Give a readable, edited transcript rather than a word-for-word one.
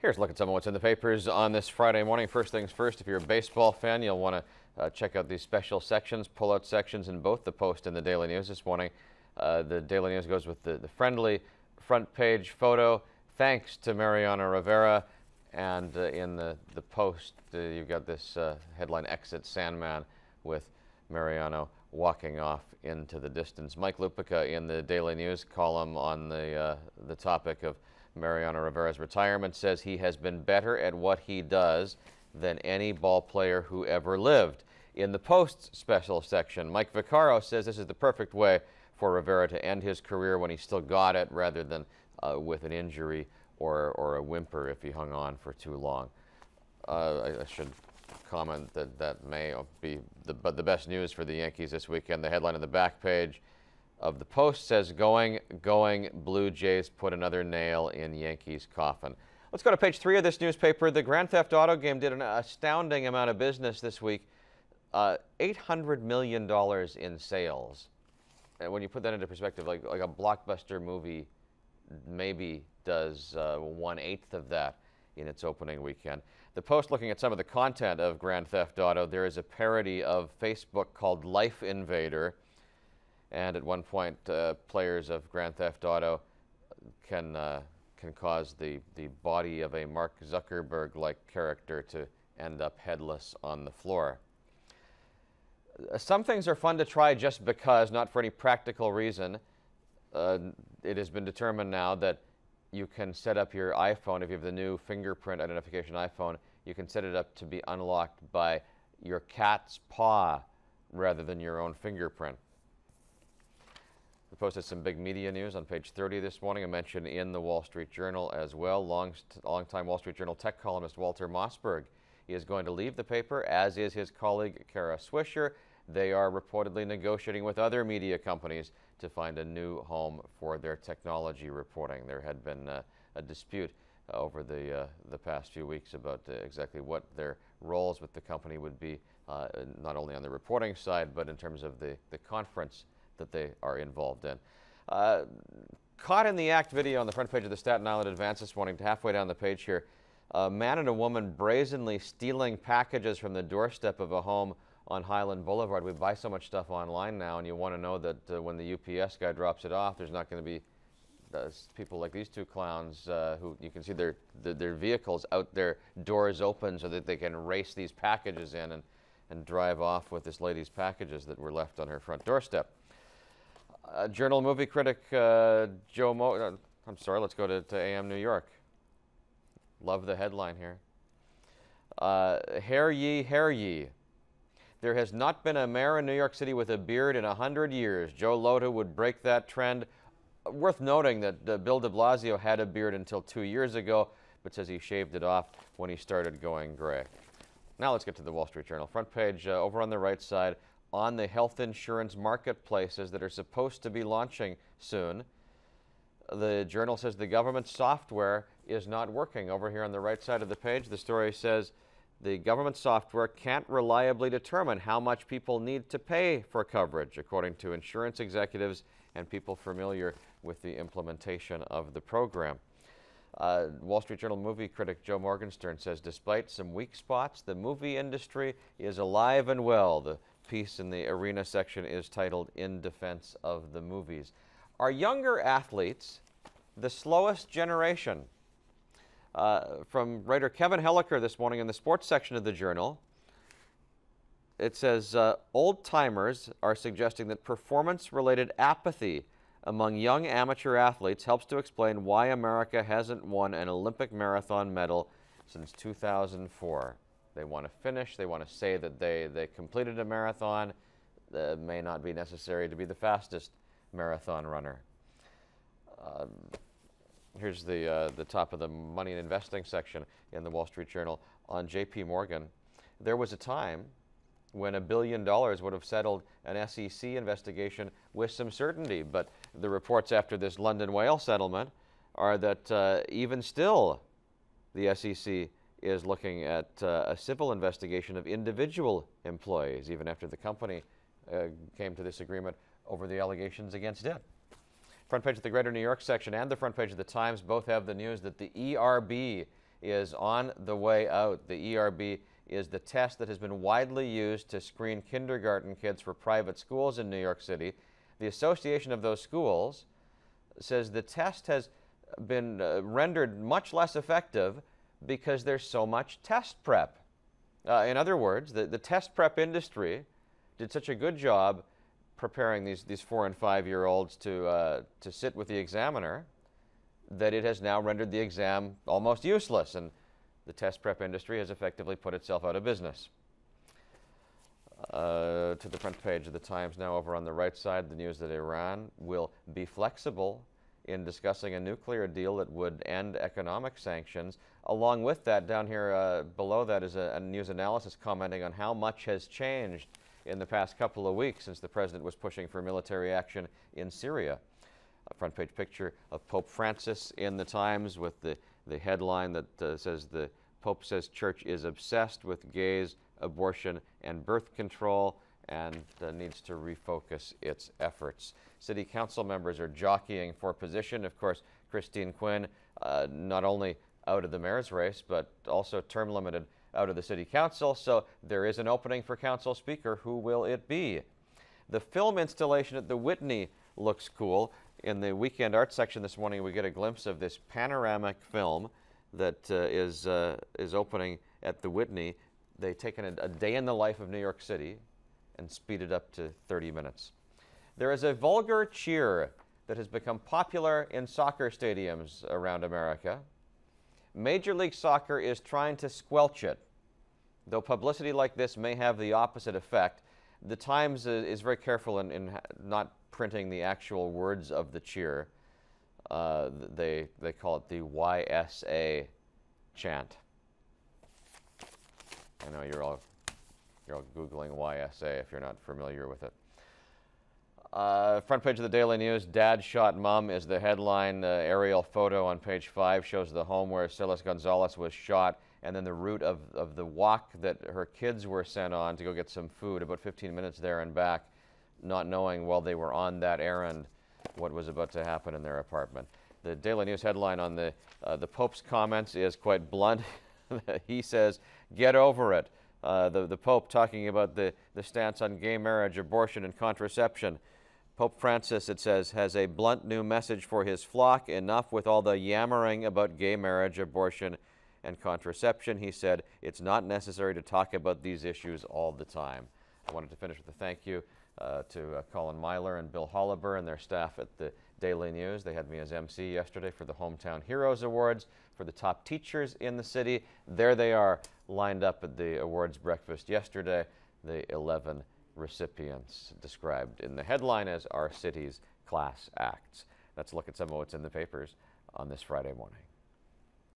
Here's a look at some of what's in the papers on this Friday morning. First things first, if you're a baseball fan, you'll want to check out these special sections, pull-out sections in both the Post and the Daily News this morning. The Daily News goes with the friendly front page photo, thanks to Mariano Rivera. And in the Post, you've got this headline, Exit Sandman, with Mariano walking off into the distance. Mike Lupica in the Daily News column on the topic of Mariano Rivera's retirement says he has been better at what he does than any ball player who ever lived. In the Post special section, Mike Vaccaro says this is the perfect way for Rivera to end his career when he still got it, rather than with an injury or a whimper if he hung on for too long. I should comment that that may be the best news for the Yankees this weekend. The headline on the back page of the Post says, going, Blue Jays put another nail in Yankees' coffin. Let's go to page 3 of this newspaper. The Grand Theft Auto game did an astounding amount of business this week. $800 million in sales. And when you put that into perspective, like a blockbuster movie maybe does 1/8 of that in its opening weekend. The Post, looking at some of the content of Grand Theft Auto, there is a parody of Facebook called Life Invader. And at one point, players of Grand Theft Auto can cause the body of a Mark Zuckerberg-like character to end up headless on the floor. Some things are fun to try just because, not for any practical reason. It has been determined now that you can set up your iPhone, if you have the new fingerprint identification iPhone, you can set it up to be unlocked by your cat's paw rather than your own fingerprint. We posted some big media news on page 30 this morning. I mentioned in the Wall Street Journal as well. Long-time Wall Street Journal tech columnist Walter Mossberg is going to leave the paper, as is his colleague Kara Swisher. They are reportedly negotiating with other media companies to find a new home for their technology reporting. There had been a dispute over the past few weeks about exactly what their roles with the company would be, not only on the reporting side, but in terms of the conference that they are involved in. Caught in the act video on the front page of the Staten Island Advance this morning, halfway down the page here, a man and a woman brazenly stealing packages from the doorstep of a home on Highland Boulevard. We buy so much stuff online now, and you want to know that when the UPS guy drops it off, there's not going to be people like these two clowns who you can see their vehicles out their doors open so that they can race these packages in and drive off with this lady's packages that were left on her front doorstep. Journal movie critic let's go to AM New York. Love the headline here. Hair ye, hair ye. There has not been a mayor in New York City with a beard in 100 years. Joe Lhota would break that trend. Worth noting that Bill de Blasio had a beard until 2 years ago, but says he shaved it off when he started going gray. Now let's get to the Wall Street Journal. Front page over on the right side, on the health insurance marketplaces that are supposed to be launching soon. The Journal says the government software is not working. Over here on the right side of the page, the story says the government software can't reliably determine how much people need to pay for coverage, according to insurance executives and people familiar with the implementation of the program. Wall Street Journal movie critic Joe Morgenstern says despite some weak spots, the movie industry is alive and well. The piece in the Arena section is titled In Defense of the Movies. Are younger athletes the slowest generation? From writer Kevin Helliker this morning in the sports section of the Journal, it says old-timers are suggesting that performance-related apathy among young amateur athletes helps to explain why America hasn't won an Olympic marathon medal since 2004. They want to finish. They want to say that they completed a marathon. That may not be necessary to be the fastest marathon runner. Here's the top of the money and investing section in the Wall Street Journal on J.P. Morgan. There was a time when $1 billion would have settled an SEC investigation with some certainty, but the reports after this London whale settlement are that even still the SEC is looking at a civil investigation of individual employees, even after the company came to this agreement over the allegations against it. Front page of the Greater New York section and the front page of the Times both have the news that the ERB is on the way out. The ERB is the test that has been widely used to screen kindergarten kids for private schools in New York City. The association of those schools says the test has been rendered much less effective because there's so much test prep. In other words, the test prep industry did such a good job preparing these 4- and 5-year-olds to sit with the examiner that it has now rendered the exam almost useless, and the test prep industry has effectively put itself out of business. To the front page of the Times now, over on the right side, the news that Iran will be flexible in discussing a nuclear deal that would end economic sanctions. Along with that, down here below that is a news analysis commenting on how much has changed in the past couple of weeks since the president was pushing for military action in Syria. A front page picture of Pope Francis in the Times with the headline that says the Pope says church is obsessed with gays, abortion, and birth control, and needs to refocus its efforts. City council members are jockeying for position. Of course, Christine Quinn, not only out of the mayor's race, but also term limited out of the city council. So there is an opening for council speaker. Who will it be? The film installation at the Whitney looks cool. In the weekend art section this morning, we get a glimpse of this panoramic film that is opening at the Whitney. They've taken a day in the life of New York City and speeded up to 30 minutes. There is a vulgar cheer that has become popular in soccer stadiums around America. Major League Soccer is trying to squelch it. Though publicity like this may have the opposite effect, the Times is very careful in not printing the actual words of the cheer. They call it the YSA chant. I know you're all Googling YSA if you're not familiar with it. Front page of the Daily News, Dad Shot Mom is the headline. Aerial photo on page 5 shows the home where Silas Gonzalez was shot, and then the route of the walk that her kids were sent on to go get some food, about 15 minutes there and back, not knowing while they were on that errand what was about to happen in their apartment. The Daily News headline on the Pope's comments is quite blunt. He says, "Get over it." The Pope talking about the stance on gay marriage, abortion, and contraception. Pope Francis, it says, has a blunt new message for his flock. Enough with all the yammering about gay marriage, abortion, and contraception. He said, it's not necessary to talk about these issues all the time. I wanted to finish with a thank you to Colin Myler and Bill Holliber and their staff at the Daily News. They had me as MC yesterday for the Hometown Heroes Awards for the top teachers in the city. There they are, lined up at the awards breakfast yesterday, the 11 recipients described in the headline as our city's class acts. Let's look at some of what's in the papers on this Friday morning.